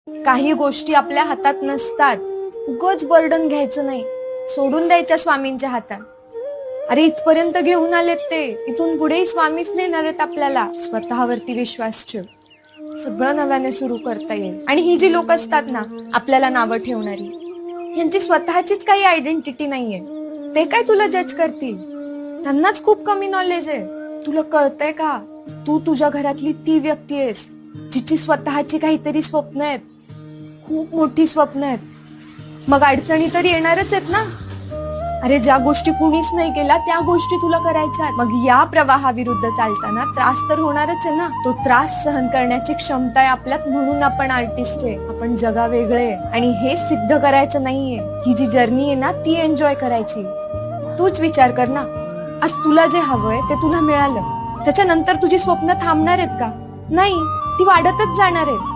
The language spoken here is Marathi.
काही गोष्टी आपल्या हातात नसतात. उगाच बर्डन घ्यायचं नाही, सोडून द्यायच्या स्वामींच्या हातात. अरे इथपर्यंत घेऊन आलेत ते, इथून पुढेही स्वामीच नेणार आहेत आपल्याला. स्वतःवरती विश्वास ठेव, सगळं नव्याने सुरू करता येईल. आणि ही जी लोक असतात ना आपल्याला नावं ठेवणारी, यांची स्वतःचीच काही आयडेंटिटी नाहीये. ते काय तुला जज करतील? त्यांनाच खूप कमी नॉलेज आहे. तुला कळतंय का, तू तुझ्या घरातली ती व्यक्ती आहेस जिची स्वतःची काहीतरी स्वप्न आहेत, खूप मोठी स्वप्न आहेत. मग अडचणी तर येणारच आहेत ना. अरे ज्या गोष्टी कुणीच नाही केल्या त्या गोष्टी तुला करायच्या. मग या प्रवाहाविरुद्ध चालताना त्रास तर होणारच आहे ना. तो त्रास सहन करण्याची क्षमता आहे आपल्यात, म्हणून आपण आर्टिस्ट आहे, आपण जगा वेगळे. आणि हे सिद्ध करायचं नाहीये, ही जी जर्नी आहे ना ती एन्जॉय करायची. तूच विचार कर ना, आज तुला जे हवंय ते तुला मिळालं, त्याच्यानंतर तुझी स्वप्न थांबणार आहेत का? नाही, ती वाढतच जाणार आहेत.